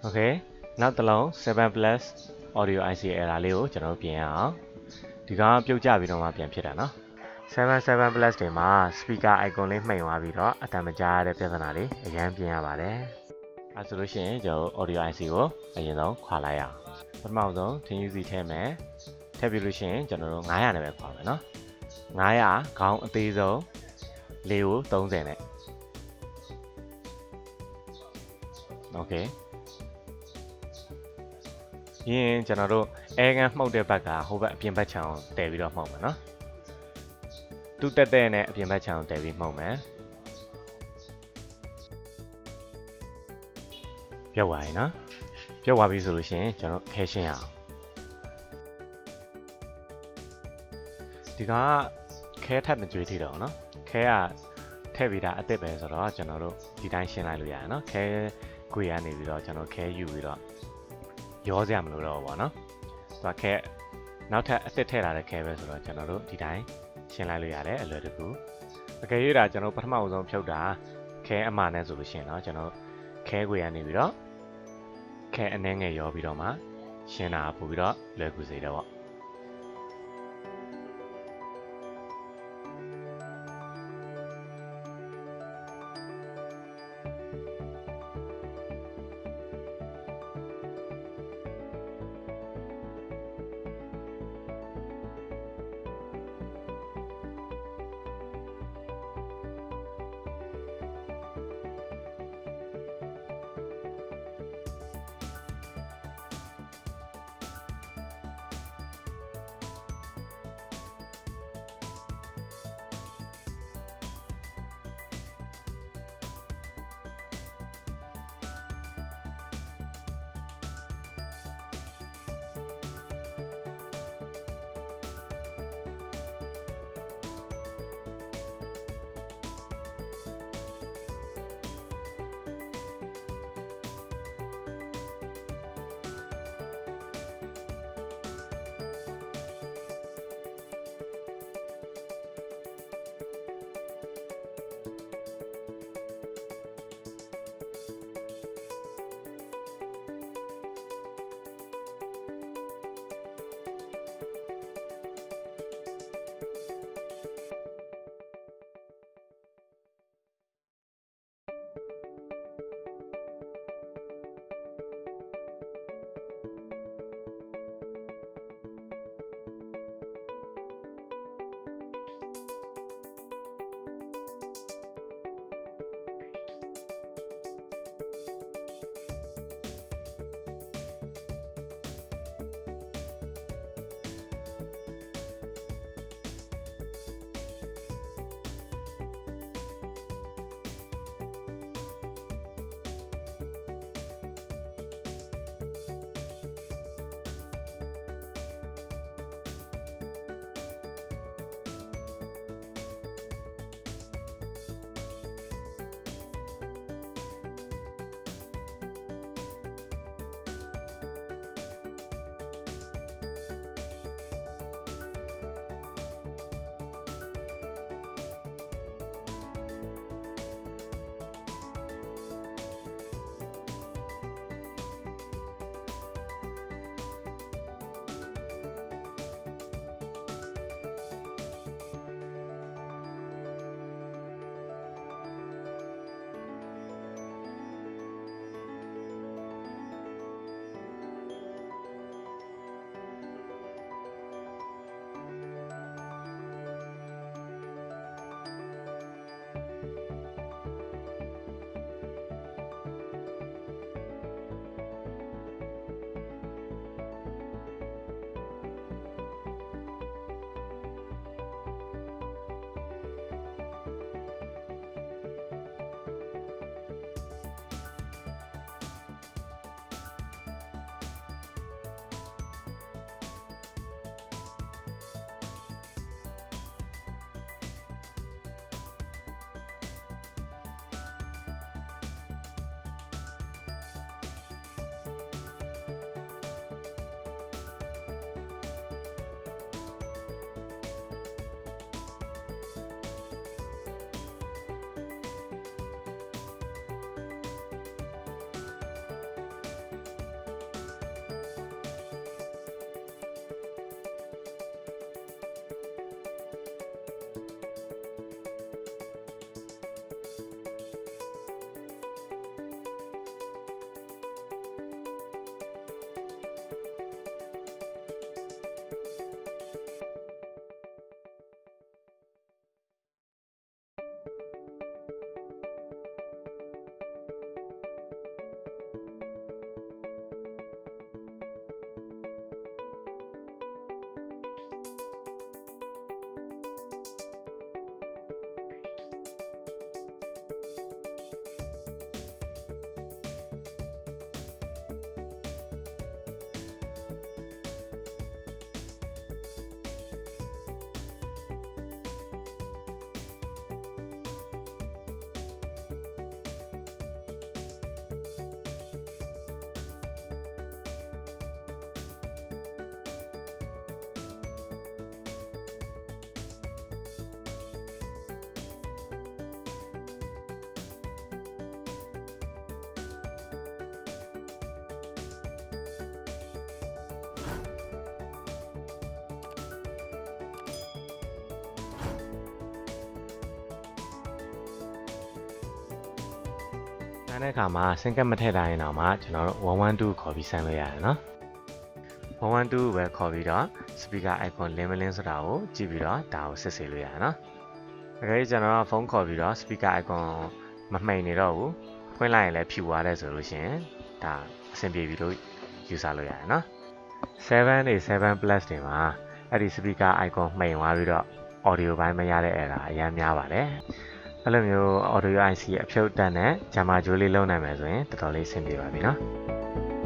Okay နောက်တစ်လုံး7 plus audio IC error လေးကိုကျွန်တော်တို့ပြင်ရအောင်ဒီကောင်ကပြုတ်ကျပြီးတော့မှပြန်ဖြစ်တာเนาะ7 plus တွေမှာ speaker icon လေးမှိန်သွားပြီးတော့အတန်မကြားရတဲ့ပြဿနာတွေအရင်ပြင်ရပါတယ်အဲဆိုလို့ရှိရင်ကျွန်တော် audio IC ကိုအရင်ဆုံးခွာလိုက်ရအောင်ပထမဆုံးထင်းယူစီထဲမယ်ထည့်ပြီးလို့ရှိရင်ကျွန်တော်တို့900နဲ့ပဲခွာမယ်เนาะ900ခေါင်းအသေးဆုံးလေးကို30နဲ့ Okay ရင်ကျွန်တော်တို့အဲကန်မှုတ်တဲ့ဘက်ကဟိုဘက်အပြင်ဘက်ခြံကိုတည်ပြီးတော့မှုတ်မယ်နော်တူးတက်တဲ့နဲ့အပြင်ဘက်ခြံကိုတည်ပြီးမှုတ်မယ်ပြုတ်သွားပြီနော်ပြုတ်သွားပြီဆိုလို့ရှိရင်ကျွန်တော်ခဲရှင်းရအောင်ဒီကခဲထပ်မကြွေးထီတော့နော်ခဲကထည့်ပြီးတာအစ်စ်ပဲဆိုတော့ကျွန်တော်တို့ဒီတိုင်းရှင်းလိုက်လို့ရတယ်နော်ခဲခွေကနေပြီးတော့ကျွန်တော်ခဲယူပြီးတော့ရောစရာမလိုတော့ဘူးပေါ့နော်သူကခဲနောက်ထပ်အစ်စ်ထည့်လာတဲ့ခဲပဲဆိုတော့ကျွန်တော်တို့ဒီတိုင်းရှင်းလိုက်လို့ရတယ်အလွယ်တကူအကယ်၍ဒါကျွန်တော်ပထမဆုံးဖြုတ်တာခဲအမှနဲ့ဆိုလို့ရှိရင်တော့ကျွန်တော်ခဲခွေကနေပြီးတော့ခဲအနှဲငယ်ရောပြီးတော့မှရှင်းတာပို့ပြီးတော့လွယ်ကူစေတယ်ပေါ့ န်တဲ့အခါမှာစင်ကတ်မထည့်တိုင်းတော့မှကျွန်တော်တို့112ခေါ်ပြီးဆန်းလို့ရတယ်နော်112ပဲခေါ်ပြီးတော့ speaker icon လင်းမလင်းဆိုတာကိုကြည့်ပြီးတော့ဒါကိုစစ်ဆေးလို့ရတယ်နော်။ဒါကြကျွန်တော်ကဖုန်းခေါ်ပြီးတော့ speaker icon မမှိန်နေတော့ဘူး။ဖွင့်လိုက်ရင်လည်းဖြူသွားတယ်ဆိုလို့ရှိရင်ဒါအဆင်ပြေပြီလို့ယူဆလို့ရတယ်နော်။7တွေ7 plus တွေမှာအဲ့ဒီ speaker icon မှိန်သွားပြီးတော့ audio ဘိုင်းမရတဲ့ error အများများပါတယ်။အဲ့လိုမျိုး audio IC အဖြုတ်တက်နဲ့ဂျာမာဂျိုးလေးလုံးနိုင်မယ်ဆိုရင်တော်တော်လေးအဆင်ပြေပါပြီနော်။